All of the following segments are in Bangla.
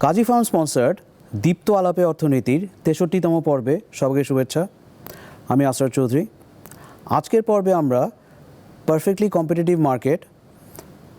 কাজী ফার্ম স্পন্সার্ড দীপ্ত আলাপে অর্থনীতির ৬৩তম পর্বে সবাইকে শুভেচ্ছা। আমি আসরার চৌধুরী। আজকের পর্বে আমরা পারফেক্টলি কম্পিটিটিভ মার্কেট,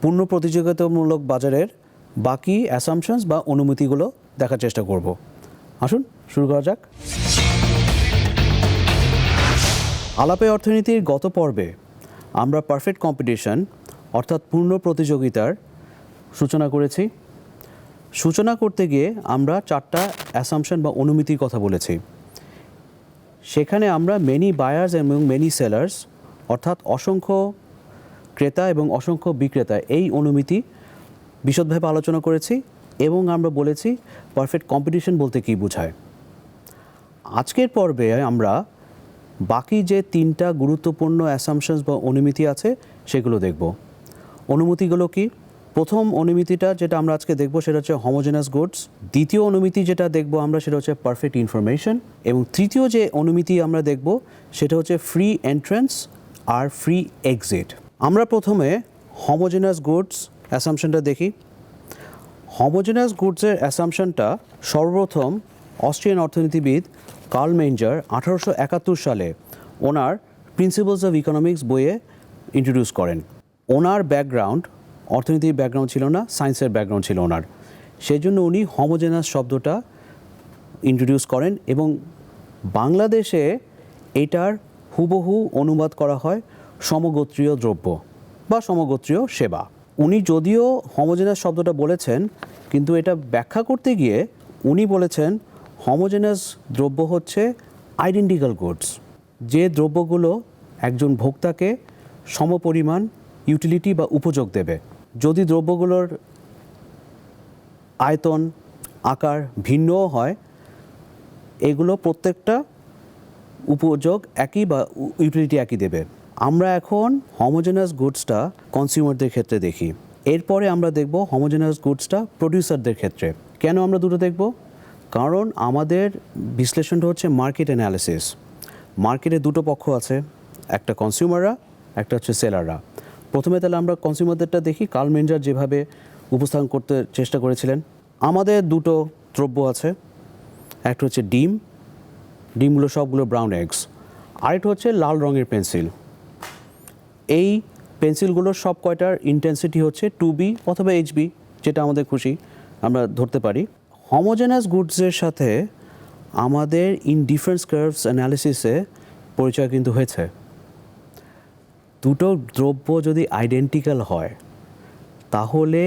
পূর্ণ প্রতিযোগিতামূলক বাজারের বাকি অ্যাসাম্পশনস বা অনুমতিগুলো দেখার চেষ্টা করব। আসুন শুরু করা যাক। আলাপে অর্থনীতির গত পর্বে আমরা পারফেক্ট কম্পিটিশন অর্থাৎ পূর্ণ প্রতিযোগিতার সূচনা করেছি। সূচনা করতে গিয়ে আমরা 4টা অ্যাসাম্পশন বা অনুমিতির কথা বলেছি। সেখানে আমরা মেনি বায়ার্স এবং মেনি সেলার্স অর্থাৎ অসংখ্য ক্রেতা এবং অসংখ্য বিক্রেতা এই অনুমিতি বিশদভাবে আলোচনা করেছি এবং আমরা বলেছি পারফেক্ট কম্পিটিশন বলতে কী বোঝায়। আজকের পর্বে আমরা বাকি যে 3টা গুরুত্বপূর্ণ অ্যাসাম্পশনস বা অনুমিতি আছে সেগুলো দেখব। অনুমিতিগুলো কি? প্রথম অনুমিতিটা যেটা আমরা আজকে দেখব সেটা হচ্ছে হোমোজেনাস গুডস। দ্বিতীয় অনুমিতি যেটা দেখব আমরা সেটা হচ্ছে পারফেক্ট ইনফরমেশন। এবং তৃতীয় যে অনুমিতি আমরা দেখব সেটা হচ্ছে ফ্রি এন্ট্রান্স আর ফ্রি এক্সিট। আমরা প্রথমে হোমোজেনাস গুডস অ্যাসাম্পশনটা দেখি। হোমোজেনাস গুডসের অ্যাসাম্পশনটা সর্বপ্রথম অস্ট্রিয়ান অর্থনীতিবিদ কার্ল মেঞ্জার 1871 সালে ওনার প্রিন্সিপালস অফ ইকোনমিক্স বইয়ে ইন্ট্রোডিউস করেন। ওনার ব্যাকগ্রাউন্ড অর্থনীতির ব্যাকগ্রাউন্ড ছিল না, সায়েন্সের ব্যাকগ্রাউন্ড ছিল ওনার। সেই জন্য উনি হোমোজেনাস শব্দটা ইন্ট্রোডিউস করেন এবং বাংলাদেশে এটার হুবহু অনুবাদ করা হয় সমগোত্রীয় দ্রব্য বা সমগোত্রীয় সেবা। উনি যদিও হোমোজেনাস শব্দটা বলেছেন, কিন্তু এটা ব্যাখ্যা করতে গিয়ে উনি বলেছেন হোমোজেনাস দ্রব্য হচ্ছে আইডেন্টিক্যাল গুডস, যে দ্রব্যগুলো একজন ভোক্তাকে সমপরিমাণ ইউটিলিটি বা উপযোগ দেবে। যদি দ্রব্যগুলোর আয়তন আকার ভিন্নও হয়, এগুলো প্রত্যেকটা উপযোগ একই বা ইউটিলিটি একই দেবে। আমরা এখন হোমোজেনাস গুডসটা কনজিউমারদের ক্ষেত্রে দেখি। এরপরে আমরা দেখব হোমোজেনাস গুডসটা প্রডিউসারদের ক্ষেত্রে। কেন আমরা দুটো দেখব? কারণ আমাদের বিশ্লেষণটা হচ্ছে মার্কেট অ্যানালিসিস। মার্কেটে দুটো পক্ষ আছে, একটা কনজিউমাররা, একটা হচ্ছে সেলাররা। প্রথমে তাহলে আমরা কনজিউমারদেরটা দেখি। কার্ল মেঞ্জার যেভাবে উপস্থাপন করতে চেষ্টা করেছিলেন, আমাদের দুটো দ্রব্য আছে, একটা হচ্ছে ডিম, ডিমগুলো সবগুলো ব্রাউন এগস, আরেকটা হচ্ছে লাল রঙের পেন্সিল। এই পেন্সিলগুলোর সব কয়টার ইন্টেন্সিটি হচ্ছে 2B অথবা HB, যেটা আমাদের খুশি আমরা ধরতে পারি। হোমোজেনাস গুডসের সাথে আমাদের ইনডিফারেন্স কার্ভস অ্যানালিসিসে পরিচয় কিন্তু হয়েছে। দুটো দ্রব্য যদি আইডেন্টিক্যাল হয় তাহলে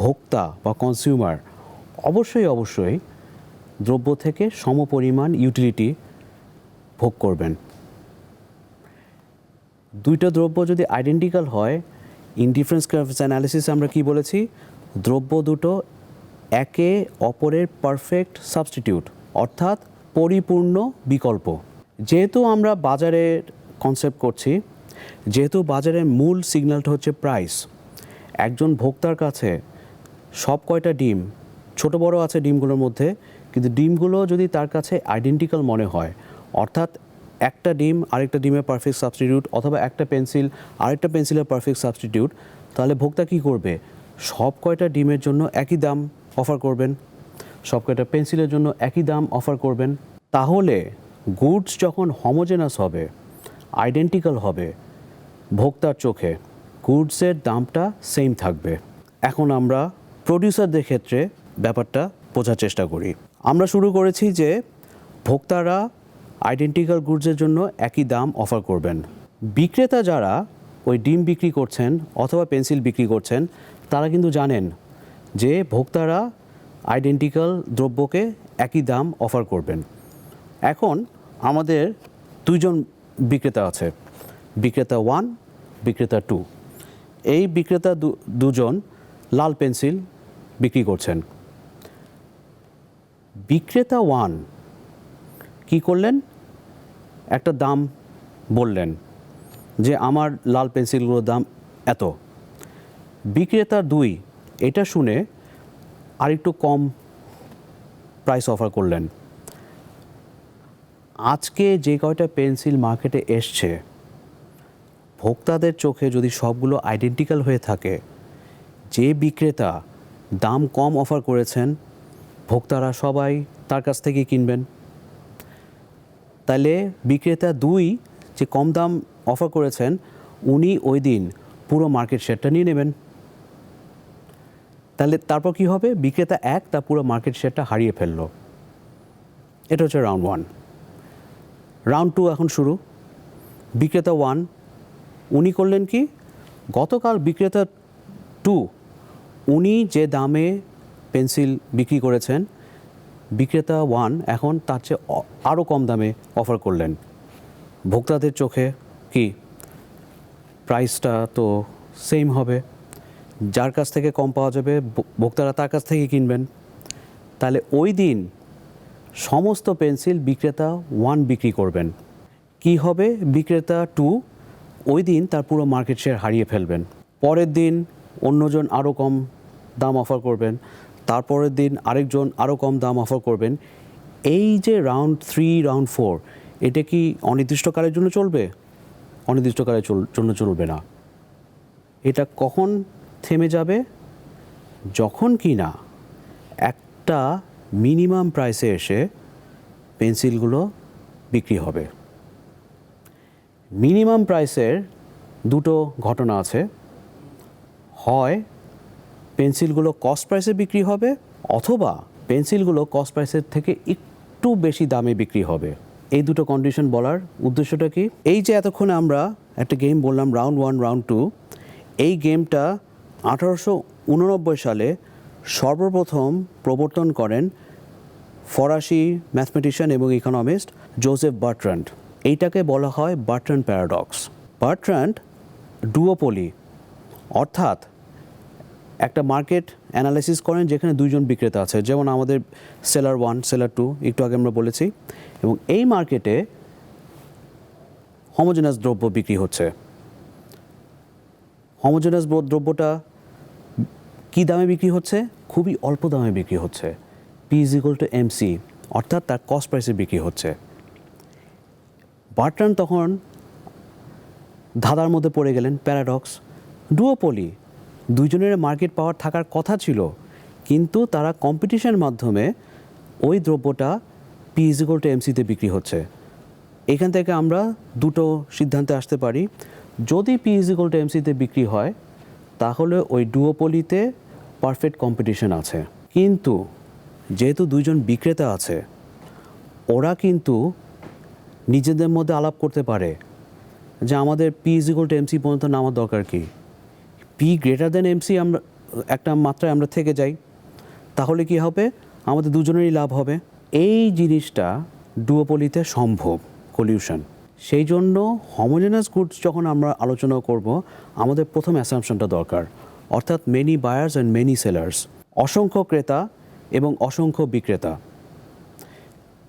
ভোক্তা বা কনজিউমার অবশ্যই দ্রব্য থেকে সমপরিমাণ ইউটিলিটি ভোগ করবেন। দুইটা দ্রব্য যদি আইডেন্টিক্যাল হয়, ইনডিফারেন্স কার্ভস অ্যানালিসিসে আমরা কি বলেছি? দ্রব্য দুটো একে অপরের পারফেক্ট সাবস্টিটিউট অর্থাৎ পরিপূর্ণ বিকল্প। যেহেতু আমরা বাজারের কনসেপ্ট করছি, যেহেতু বাজারের মূল সিগন্যালটা হচ্ছে প্রাইস, একজন ভোক্তার কাছে সব কয়টা ডিম ছোট বড় আছে ডিমগুলোর মধ্যে, কিন্তু ডিমগুলো যদি তার কাছে আইডেন্টিক্যাল মনে হয়, অর্থাৎ একটা ডিম আরেকটা ডিমের পারফেক্ট সাবস্টিটিউট অথবা একটা পেন্সিল আরেকটা পেন্সিলের পারফেক্ট সাবস্টিটিউট, তাহলে ভোক্তা কী করবে? সব কয়টা ডিমের জন্য একই দাম অফার করবেন, সব কয়টা পেন্সিলের জন্য একই দাম অফার করবেন। তাহলে গুডস যখন হোমোজেনাস হবে, আইডেন্টিক্যাল হবে, ভোক্তার চোখে গুডসের দামটা সেম থাকবে। এখন আমরা প্রডিউসারদের ক্ষেত্রে ব্যাপারটা বোঝার চেষ্টা করি। আমরা শুরু করেছি যে ভোক্তারা আইডেন্টিক্যাল গুডসের জন্য একই দাম অফার করবেন। বিক্রেতা যারা ওই ডিম বিক্রি করছেন অথবা পেন্সিল বিক্রি করছেন, তারা কিন্তু জানেন যে ভোক্তারা আইডেন্টিক্যাল দ্রব্যকে একই দাম অফার করবেন। এখন আমাদের দুইজন বিক্রেতা আছে, বিক্রেতা 1, বিক্রেতা 2। এই বিক্রেতা দুজন লাল পেন্সিল বিক্রি করছেন। বিক্রেতা 1 কি করলেন? একটা দাম বললেন যে আমার লাল পেন্সিলগুলোর দাম এত। বিক্রেতা 2 এটা শুনে আরেকটু কম প্রাইস অফার করলেন। আজকে যে কয়টা পেন্সিল মার্কেটে এসছে, ভোক্তাদের চোখে যদি সবগুলো আইডেন্টিক্যাল হয়ে থাকে, যে বিক্রেতা দাম কম অফার করেছেন ভোক্তারা সবাই তার কাছ থেকে কিনবেন। তাহলে বিক্রেতা 2 যে কম দাম অফার করেছেন উনি ওই দিন পুরো মার্কেট শেয়ারটা নিয়ে নেবেন। তাহলে তারপর কি হবে, বিক্রেতা 1 তার পুরো মার্কেট শেয়ারটা হারিয়ে ফেললো। এটা হচ্ছে রাউন্ড 1। রাউন্ড 2 এখন শুরু। বিক্রেতা 1 উনি করলেন কি, গতকাল বিক্রেতা 2 উনি যে দামে পেন্সিল বিক্রি করেছেন বিক্রেতা 1 এখন তার চেয়ে আরও কম দামে অফার করলেন। ভোক্তাদের চোখে কি প্রাইসটা তো সেম হবে, যার কাছ থেকে কম পাওয়া যাবে ভোক্তারা তার কাছ থেকে কিনবেন। তাহলে ওই দিন সমস্ত পেন্সিল বিক্রেতা 1 বিক্রি করবেন। কি হবে, বিক্রেতা 2 ওই দিন তার পুরো মার্কেট শেয়ার হারিয়ে ফেলবেন। পরের দিন অন্যজন আরও কম দাম অফার করবেন, তারপরের দিন আরেকজন আরও কম দাম অফার করবেন। এই যে রাউন্ড 3 রাউন্ড 4 এটা কি অনির্দিষ্টকালের জন্য চলবে? অনির্দিষ্টকালের জন্য চলবে না। এটা কখন থেমে যাবে, যখন কি না একটা মিনিমাম প্রাইসে এসে পেন্সিলগুলো বিক্রি হবে। মিনিমাম প্রাইসের দুটো ঘটনা আছে, হয় পেন্সিলগুলো কস্ট প্রাইসে বিক্রি হবে অথবা পেন্সিলগুলো কস্ট প্রাইসের থেকে একটু বেশি দামে বিক্রি হবে। এই দুটো কন্ডিশন বলার উদ্দেশ্যটা কি, এই যে এতক্ষণে আমরা একটা গেম বললাম রাউন্ড 1 রাউন্ড 2, এই গেমটা 1889 সালে সর্বপ্রথম প্রবর্তন করেন ফরাসি ম্যাথমেটিশিয়ান এবং ইকোনমিস্ট জোসেফ বার্ট্রান্ড। এইটাকে বলা হয় বার্ট্রান্ড প্যারাডক্স। বার্ট্রান্ড ডুওপলি অর্থাৎ একটা মার্কেট অ্যানালাইসিস করেন যেখানে 2 জন বিক্রেতা আছে, যেমন আমাদের সেলার 1 সেলার 2 একটু আগে আমরা বলেছি, এবং এই মার্কেটে হোমোজেনাস দ্রব্য বিক্রি হচ্ছে। হোমোজেনাস দ্রব্যটা কী দামে বিক্রি হচ্ছে, খুবই অল্প দামে বিক্রি হচ্ছে। P=MC অর্থাৎ তার কস্ট প্রাইসে বিক্রি হচ্ছে। বার্ট্রান্ড তখন ধাঁধার মধ্যে পড়ে গেলেন, প্যারাডক্স। ডুওপলি, 2 জনের মার্কেট পাওয়ার থাকার কথা ছিল, কিন্তু তারা কম্পিটিশনের মাধ্যমে ওই দ্রব্যটা P=MC-তে বিক্রি হচ্ছে। এখান থেকে আমরা দুটো সিদ্ধান্তে আসতে পারি। যদি P=MC-তে বিক্রি হয় তাহলে ওই ডুওপলিতে পারফেক্ট কম্পিটিশন আছে, কিন্তু যেহেতু 2 জন বিক্রেতা আছে ওরা কিন্তু নিজেদের মধ্যে আলাপ করতে পারে যে আমাদের P=MC পর্যন্ত নামার দরকার কি, P>MC আমরা একটা মাত্রায় আমরা থেকে যাই, তাহলে কি হবে, আমাদের দুজনেরই লাভ হবে। এই জিনিসটা ডুওপলিতে সম্ভব, কলিউশন। সেই জন্য হোমোজেনাস গুডস যখন আমরা আলোচনা করব আমাদের প্রথম অ্যাসাম্পশনটা দরকার, অর্থাৎ many buyers and many sellers, অসংখ্য ক্রেতা এবং অসংখ্য বিক্রেতা।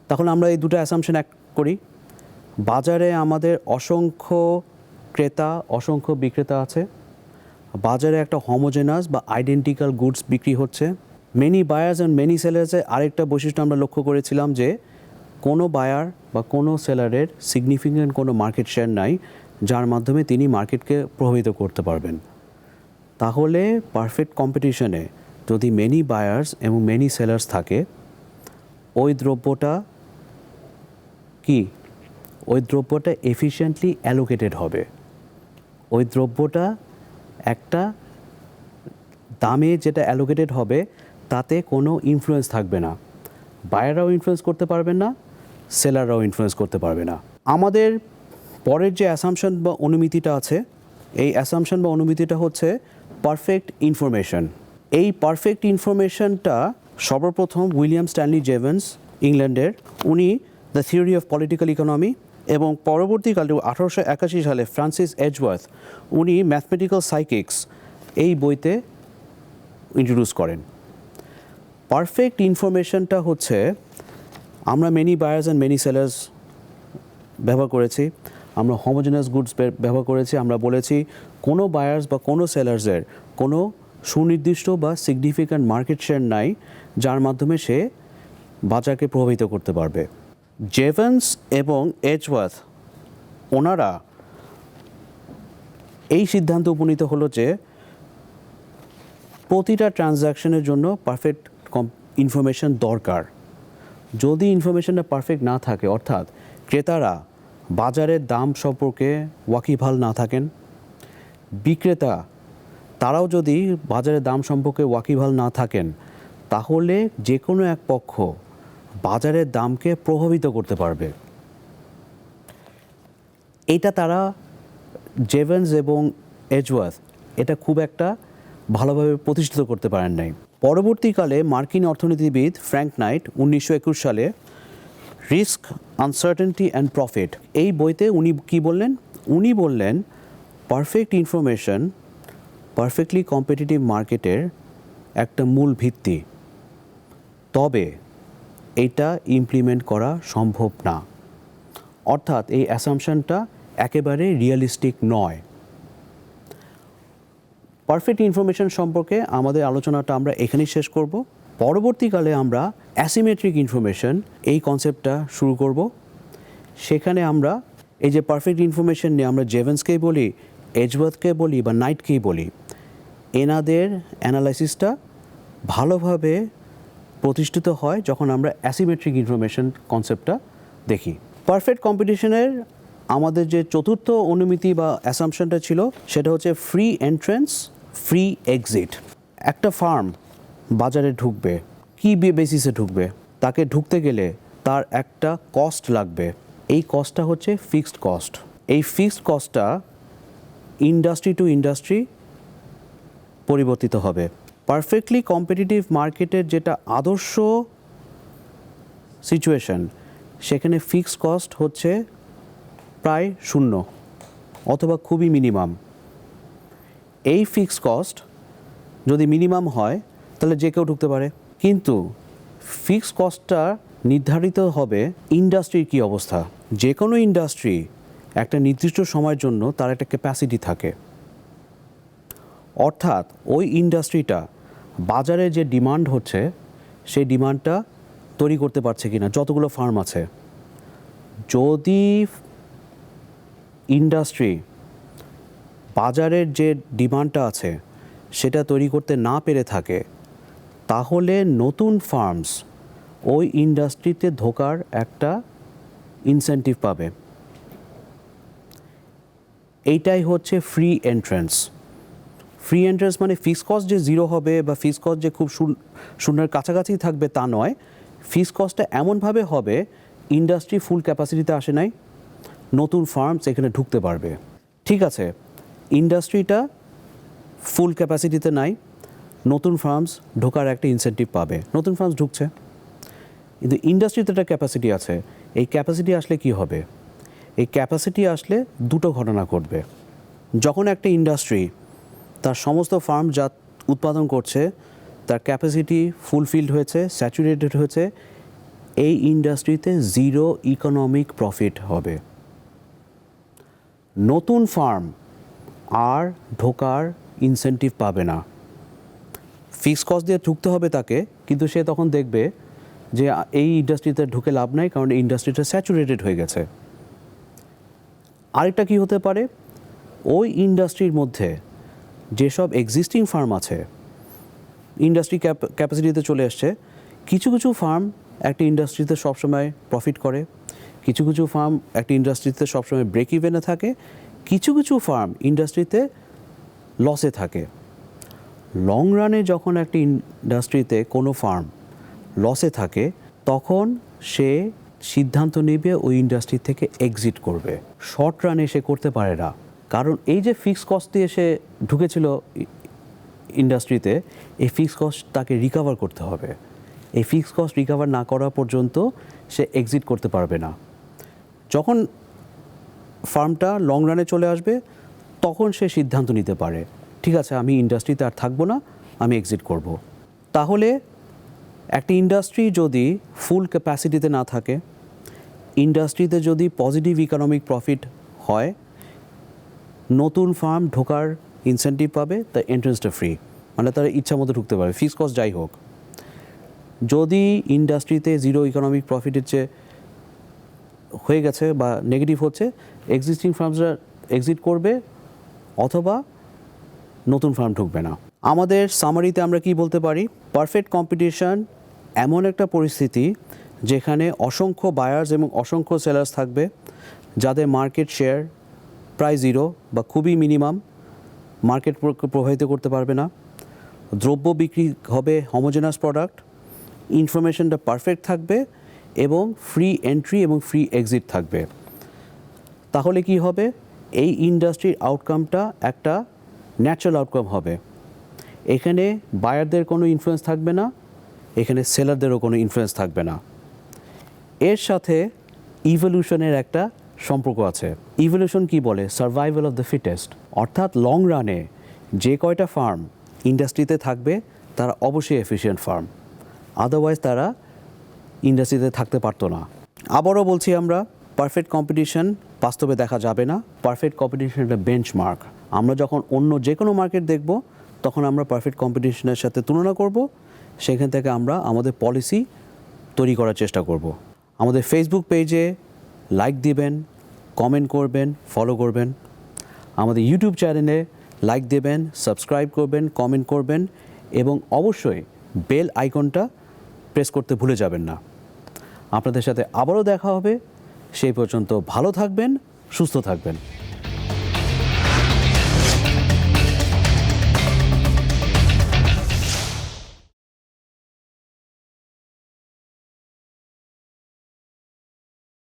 তাহলে আমরা এই দুটো অ্যাসাম্পশন এক করি। বাজারে আমাদের অসংখ্য ক্রেতা অসংখ্য বিক্রেতা আছে, বাজারে একটা হোমোজেনাস বা আইডেন্টিক্যাল গুডস বিক্রি হচ্ছে। মেনি বায়ার্স অ্যান্ড মেনি সেলার্সের আরেকটা বৈশিষ্ট্য আমরা লক্ষ্য করেছিলাম যে কোনো বায়ার বা কোনো সেলারের সিগনিফিক্যান্ট কোনো মার্কেট শেয়ার নাই যার মাধ্যমে তিনি মার্কেটকে প্রভাবিত করতে পারবেন। তাহলে পারফেক্ট কম্পিটিশনে যদি মেনি বায়ার্স এবং মেনি সেলার্স থাকে, ওই দ্রব্যটা কি, ওই দ্রব্যটা এফিশিয়েন্টলি অ্যালোকেটেড হবে। ওই দ্রব্যটা একটা দামে যেটা অ্যালোকেটেড হবে তাতে কোনো ইনফ্লুয়েন্স থাকবে না, বায়াররাও ইনফ্লুয়েন্স করতে পারবেন না, সেলাররাও ইনফ্লুয়েন্স করতে পারবে না। আমাদের পরের যে অ্যাসাম্পশন বা অনুমিতিটা আছে, এই অ্যাসাম্পশন বা অনুমিতিটা হচ্ছে পারফেক্ট ইনফরমেশন। এই পারফেক্ট ইনফরমেশনটা সর্বপ্রথম উইলিয়াম স্ট্যানলি জেভেন্স, ইংল্যান্ডের, উনি the theory of political economy, এবং পরবর্তীকালে 1881 সালে ফ্রান্সিস এজওয়ার্থ উনি ম্যাথমেটিক্যাল সাইকিক্স এই বইতে ইন্ট্রোডিউস করেন। পারফেক্ট ইনফরমেশনটা হচ্ছে, আমরা many buyers and many sellers ব্যবহার করেছি, আমরা হোমোজেনাস গুডস ব্যবহার করেছি, আমরা বলেছি কোনো বায়ার্স বা কোনো সেলার্সের কোনো সুনির্দিষ্ট বা সিগনিফিক্যান্ট মার্কেট শেয়ার নাই যার মাধ্যমে সে বাজারকে প্রভাবিত করতে পারবে। জেভেন্স এবং এজওয়ার্থ ওনারা এই সিদ্ধান্তে উপনীত হলো যে প্রতিটা ট্রানজ্যাকশনের জন্য পারফেক্ট ইনফরমেশন দরকার। যদি ইনফরমেশনটা পারফেক্ট না থাকে, অর্থাৎ ক্রেতারা বাজারের দাম সম্পর্কে ওয়াকিবহাল না থাকেন, বিক্রেতা তারাও যদি বাজারের দাম সম্পর্কে ওয়াকিবহাল না থাকেন, তাহলে যে কোনো এক পক্ষ বাজারের দামকে প্রভাবিত করতে পারবে। এটা তারা জেভেন্স এবং এজওয়ার্থ এটা খুব একটা ভালোভাবে প্রতিষ্ঠিত করতে পারেন নাই। পরবর্তীকালে মার্কিন অর্থনীতিবিদ ফ্র্যাঙ্ক নাইট 1921 সালে রিস্ক, আনসার্টেনটি অ্যান্ড প্রফিট এই বইতে উনি কী বললেন? উনি বললেন পারফেক্ট ইনফরমেশন পারফেক্টলি কম্পিটিটিভ মার্কেটের একটা মূল ভিত্তি, তবে এটা ইমপ্লিমেন্ট করা সম্ভব না। অর্থাৎ এই অ্যাসাম্পশনটা একেবারে রিয়েলিস্টিক নয়। পারফেক্ট ইনফরমেশন সম্পর্কে আমাদের আলোচনাটা আমরা এখানেই শেষ করব। পরবর্তীকালে আমরা অ্যাসিমেট্রিক ইনফরমেশন এই কনসেপ্টটা শুরু করব। সেখানে আমরা এই যে পারফেক্ট ইনফরমেশন নিয়ে আমরা জেভেন্সকেই বলি, এজওয়ার্থকে বলি বা নাইটকেই বলি, এনাদের অ্যানালাইসিসটা ভালোভাবে প্রতিষ্ঠিত হয় যখন আমরা অ্যাসিমেট্রিক ইনফরমেশন কনসেপ্টটা দেখি। পারফেক্ট কম্পিটিশনের আমাদের যে চতুর্থ অনুমিতি বা অ্যাসাম্পশনটা ছিল সেটা হচ্ছে ফ্রি এন্ট্রেন্স, ফ্রি এক্সিট। একটা ফার্ম বাজারে ঢুকবে, কী বেসিসে ঢুকবে? তাকে ঢুকতে গেলে তার একটা কস্ট লাগবে। এই কস্টটা হচ্ছে ফিক্সড কস্ট। এই ফিক্সড কস্টটা ইন্ডাস্ট্রি টু ইন্ডাস্ট্রি পরিবর্তিত হবে। পারফেক্টলি কম্পিটিটিভ মার্কেটের যেটা আদর্শ সিচুয়েশন, সেখানে ফিক্সড কস্ট হচ্ছে প্রায় শূন্য অথবা খুবই মিনিমাম। এই ফিক্সড কস্ট যদি মিনিমাম হয় তাহলে যে কেউ ঢুকতে পারে, কিন্তু ফিক্সড কস্টটা নির্ধারিত হবে ইন্ডাস্ট্রির কী অবস্থা। যে কোনো ইন্ডাস্ট্রি একটা নির্দিষ্ট সময়ের জন্য তার একটা ক্যাপাসিটি থাকে, অর্থাৎ ওই ইন্ডাস্ট্রিটা বাজারে যে ডিমান্ড হচ্ছে সেই ডিমান্ডটা তৈরি করতে পারছে কিনা, যতগুলো ফার্ম আছে। যদি ইন্ডাস্ট্রি বাজারের যে ডিমান্ডটা আছে সেটা তৈরি করতে না পেরে থাকে, তাহলে নতুন ফার্মস ওই ইন্ডাস্ট্রিতে ঢোকার একটা ইনসেন্টিভ পাবে। এইটাই হচ্ছে ফ্রি এন্ট্রেন্স। ফ্রি এন্ট্রেন্স মানে ফিক্সড কস্ট যে জিরো হবে বা ফিক্সড কস্ট যে খুব শূন্যের কাছাকাছি থাকবে তা নয়। ফিক্সড কস্টটা এমনভাবে হবে ইন্ডাস্ট্রি ফুল ক্যাপাসিটিতে আসে নাই, নতুন ফার্মস এখানে ঢুকতে পারবে। ঠিক আছে, ইন্ডাস্ট্রিটা ফুল ক্যাপাসিটিতে নাই, নতুন ফার্মস ঢোকার একটা ইনসেন্টিভ পাবে, নতুন ফার্মস ঢুকছে। কিন্তু ইন্ডাস্ট্রিতে একটা ক্যাপাসিটি আছে। এই ক্যাপাসিটি আসলে কি হবে? এই ক্যাপাসিটি আসলে দুটো ঘটনা ঘটবে। যখন একটা ইন্ডাস্ট্রি তার সমস্ত ফার্ম যা উৎপাদন করছে তার ক্যাপাসিটি ফুলফিলড হয়েছে, স্যাচুরেটেড হয়েছে, এই ইন্ডাস্ট্রিতে জিরো ইকোনমিক প্রফিট হবে। নতুন ফার্ম আর ঢোকার ইনসেন্টিভ পাবে না। ফিক্সড কস্ট দিয়ে ঢুকতে হবে তাকে, কিন্তু সে তখন দেখবে যে এই ইন্ডাস্ট্রিতে ঢুকে লাভ নাই, কারণ এই ইন্ডাস্ট্রিটা স্যাচুরেটেড হয়ে গেছে। আরেকটা কি হতে পারে? ওই ইন্ডাস্ট্রির মধ্যে যেসব এক্সিস্টিং ফার্ম আছে, ইন্ডাস্ট্রি ক্যাপাসিটিতে চলে আসছে, কিছু কিছু ফার্ম একটা ইন্ডাস্ট্রিতে সবসময় প্রফিট করে, কিছু কিছু ফার্ম একটা ইন্ডাস্ট্রিতে সবসময় ব্রেক ইভেনে থাকে, কিছু কিছু ফার্ম ইন্ডাস্ট্রিতে লসে থাকে। লং রানে যখন একটা ইন্ডাস্ট্রিতে কোনো ফার্ম লসে থাকে, তখন সে সিদ্ধান্ত নেবে ওই ইন্ডাস্ট্রি থেকে এক্সিট করবে। শর্ট রানে সে করতে পারে না, কারণ এই যে ফিক্সড কস্ট দিয়ে সে ঢুকেছিল ইন্ডাস্ট্রিতে, এই ফিক্সড কস্ট তাকে রিকভার করতে হবে। এই ফিক্সড কস্ট রিকভার না করা পর্যন্ত সে এক্সিট করতে পারবে না। যখন ফার্মটা লং রানে চলে আসবে, তখন সে সিদ্ধান্ত নিতে পারে, ঠিক আছে আমি ইন্ডাস্ট্রিতে আর থাকবো না, আমি এক্সিট করব। তাহলে একটা ইন্ডাস্ট্রি যদি ফুল ক্যাপাসিটিতে না থাকে, ইন্ডাস্ট্রিতে যদি পজিটিভ ইকোনমিক প্রফিট হয়, নতুন ফার্ম ঢোকার ইনসেন্টিভ পাবে, তার এন্ট্রেন্সটা ফ্রি, মানে তারা ইচ্ছা মতো ঢুকতে পারে, ফিক্সড কস্ট যাই হোক। যদি ইন্ডাস্ট্রিতে জিরো ইকোনমিক প্রফিটের চেয়ে হয়ে গেছে বা নেগেটিভ হচ্ছে, এক্সিস্টিং ফার্মসরা এক্সিট করবে অথবা নতুন ফার্ম ঢুকবে না। আমাদের সামারিতে আমরা কি বলতে পারি? পারফেক্ট কম্পিটিশন এমন একটা পরিস্থিতি যেখানে অসংখ্য বায়ার্স এবং অসংখ্য সেলার্স থাকবে, যাদের মার্কেট শেয়ার প্রায় জিরো বা খুবই মিনিমাম, মার্কেট প্রভাবিত করতে পারবে না। দ্রব্য বিক্রি হবে হোমোজেনাস প্রোডাক্ট, ইনফরমেশনটা পারফেক্ট থাকবে এবং ফ্রি এন্ট্রি এবং ফ্রি এক্সিট থাকবে। তাহলে কি হবে? এই ইন্ডাস্ট্রির আউটকামটা একটা ন্যাচারাল আউটকাম হবে। এখানে বায়ারদের কোনো ইনফ্লুয়েন্স থাকবে না, এখানে সেলারদেরও কোনো ইনফ্লুয়েন্স থাকবে না। এর সাথে ইভলিউশনের একটা সম্পর্ক আছে। ইভলিউশন কি বলে? Survival of the fittest. অর্থাৎ লং রানে যে কয়টা ফার্ম ইন্ডাস্ট্রিতে থাকবে তারা অবশ্যই এফিশিয়েন্ট ফার্ম, আদারওয়াইজ তারা ইন্ডাস্ট্রিতে থাকতে পারতো না। আবারও বলছি, আমরা পারফেক্ট কম্পিটিশন বাস্তবে দেখা যাবে না। পারফেক্ট কম্পিটিশন একটা বেঞ্চমার্ক। আমরা যখন অন্য যে কোনো মার্কেট দেখব তখন আমরা পারফেক্ট কম্পিটিশনের সাথে তুলনা করব, সেখান থেকে আমরা আমাদের পলিসি তৈরি করার চেষ্টা করব। আমাদের ফেসবুক পেজে লাইক দিবেন, কমেন্ট করবেন, ফলো করবেন। আমাদের ইউটিউব চ্যানেলে লাইক দেবেন, সাবস্ক্রাইব করবেন, কমেন্ট করবেন এবং অবশ্যই বেল আইকনটা প্রেস করতে ভুলে যাবেন না। আপনাদের সাথে আবারও দেখা হবে। সেই পর্যন্ত ভালো থাকবেন, সুস্থ থাকবেন।